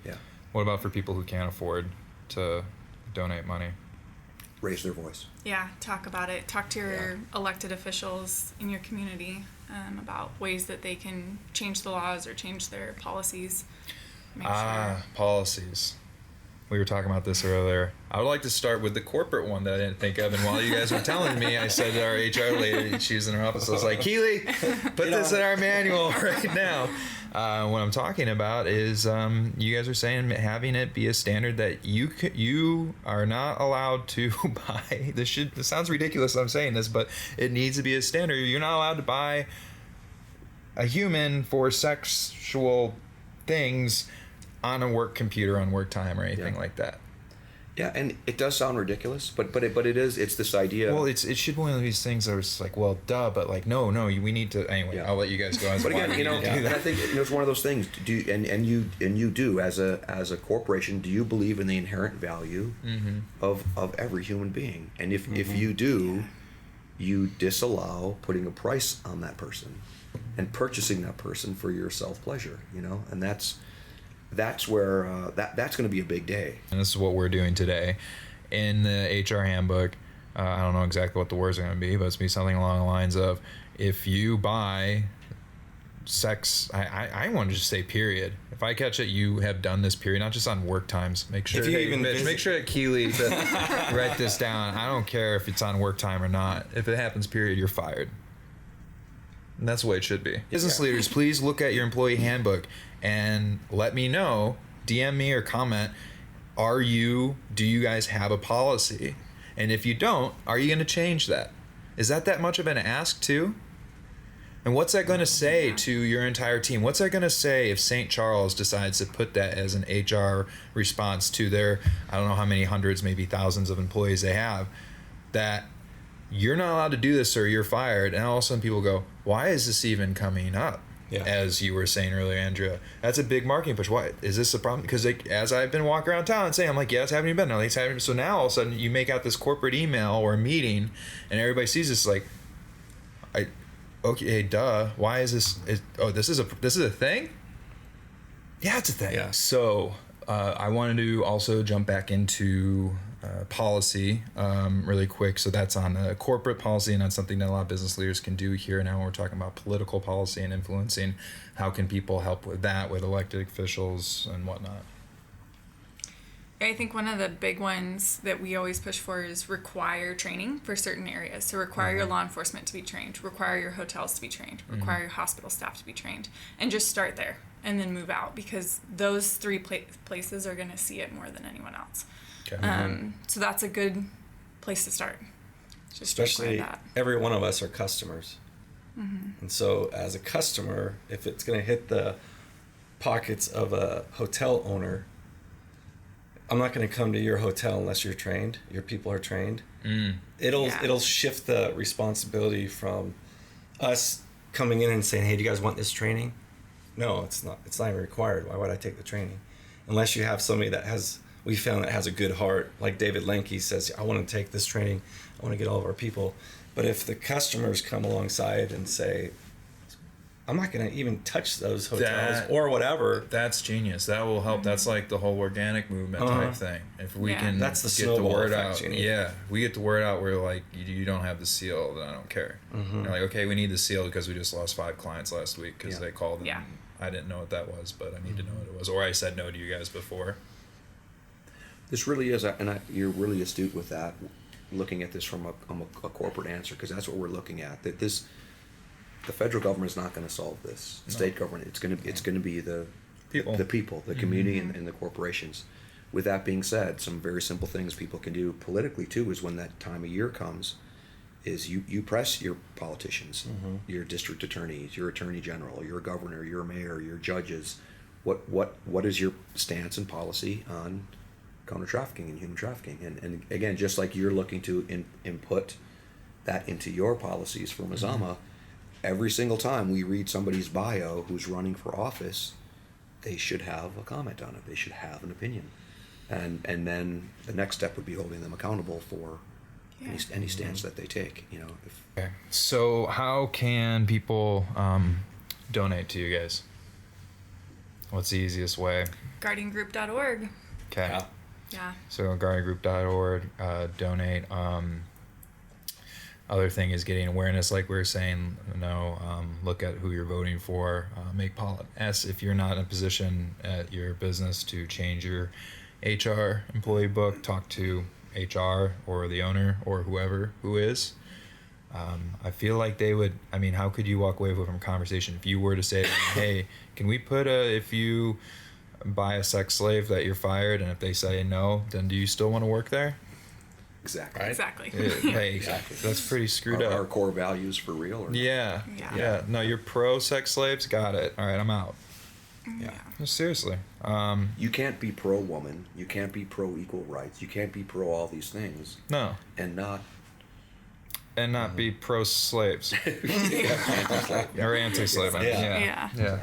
Yeah. What about for people who can't afford to donate money? Raise their voice. Yeah, talk about it. Talk to your elected officials in your community about ways that they can change the laws or change their policies. Policies. We were talking about this earlier. I would like to start with the corporate one that I didn't think of. And while you guys were telling me, I said to our HR lady, she was in her office, I was like, Keely, put this in our manual right now. What I'm talking about is you guys are saying having it be a standard that you are not allowed to buy. This sounds ridiculous I'm saying this, but it needs to be a standard. You're not allowed to buy a human for sexual things on a work computer on work time or anything like that. Yeah, and it does sound ridiculous, but it's this idea. Well, it should be one of these things that was like, well, duh, but like, no, we need to. Anyway, I'll let you guys go. But again, and I think it's one of those things. You do as a corporation, do you believe in the inherent value of every human being? And if you do, you disallow putting a price on that person and purchasing that person for your self pleasure. And that's where that's going to be a big day. And this is what we're doing today in the HR handbook. I don't know exactly what the words are going to be, but it's going to be something along the lines of, if you buy sex, I want to just say period. If I catch it, you have done this period, not just on work times. Make sure that Keely to write this down. I don't care if it's on work time or not. If it happens, period, you're fired. And that's the way it should be. Business leaders, please look at your employee handbook and let me know, DM me or comment, do you guys have a policy? And if you don't, are you going to change that? Is that much of an ask too? And what's that going to say to your entire team? What's that going to say if St. Charles decides to put that as an HR response to their, I don't know how many hundreds, maybe thousands of employees they have, that you're not allowed to do this or you're fired, and all of a sudden people go, why is this even coming up? Yeah. As you were saying earlier, Andrea, that's a big marketing push. Why is this a problem? Because as I've been walking around town and saying, I'm like, yeah, it's happening, but no, it's happening. So now all of a sudden you make out this corporate email or a meeting, and everybody sees this like, okay, duh. Why is this? This is a thing. Yeah, it's a thing. Yeah. So I wanted to also jump back into policy really quick. So that's on corporate policy, and that's something that a lot of business leaders can do here now. We're talking about political policy and influencing. How can people help with that with elected officials and whatnot? I think one of the big ones that we always push for is require training for certain areas. So require your law enforcement to be trained, require your hotels to be trained, require your hospital staff to be trained, and just start there and then move out, because those three places are going to see it more than anyone else. Okay. So that's a good place to start. Just especially every one of us are customers. And so as a customer, if it's going to hit the pockets of a hotel owner, I'm not going to come to your hotel unless you're trained. Your people are trained. It'll shift the responsibility from us coming in and saying, "Hey, do you guys want this training?" No, it's not. It's not even required. Why would I take the training? Unless you have somebody we found that has a good heart, like David Lenke says, "I want to take this training. I want to get all of our people." But if the customers come alongside and say, I'm not going to even touch those hotels or whatever. That's genius. That will help. That's like the whole organic movement type thing. If we can that's the get the word out. We get the word out where like, you don't have the seal, then I don't care. You're like, okay, we need the seal because we just lost 5 clients last week because they called and I didn't know what that was, but I need to know what it was. Or I said no to you guys before. This really is, you're really astute with that, looking at this from a corporate answer, because that's what we're looking at. That the federal government is not going to solve this. State government, it's going to be the people, the community, and the corporations. With that being said, some very simple things people can do politically too is when that time of year comes, is you press your politicians, your district attorneys, your attorney general, your governor, your mayor, your judges. What is your stance and policy on counter trafficking and human trafficking? And again, just like you're looking to input that into your policies for Mazama. Every single time we read somebody's bio who's running for office, they should have a comment on it. They should have an opinion. And then the next step would be holding them accountable for any stance that they take. Okay. So how can people donate to you guys? What's the easiest way? guardiangroup.org. Okay. Yeah. Yeah. So guardiangroup.org, donate. Other thing is getting awareness, like we were saying. Look at who you're voting for. Make policy. If you're not in a position at your business to change your HR employee book, talk to HR or the owner or who is. I feel like they would. I mean, how could you walk away from a conversation if you were to say, "Hey, can we put if you buy a sex slave that you're fired," and if they say no, then do you still want to work there? Exactly. Right. Exactly. Hey, Exactly. that's pretty screwed Our up. core values for real? Or not? Yeah. Yeah. Yeah. No, you're pro sex slaves. Got it. All right, I'm out. Yeah. No, seriously. You can't be pro woman. You can't be pro equal rights. You can't be pro all these things No. and not. And not be pro slaves Yeah. or anti-slave. Yeah. Yeah. Yeah.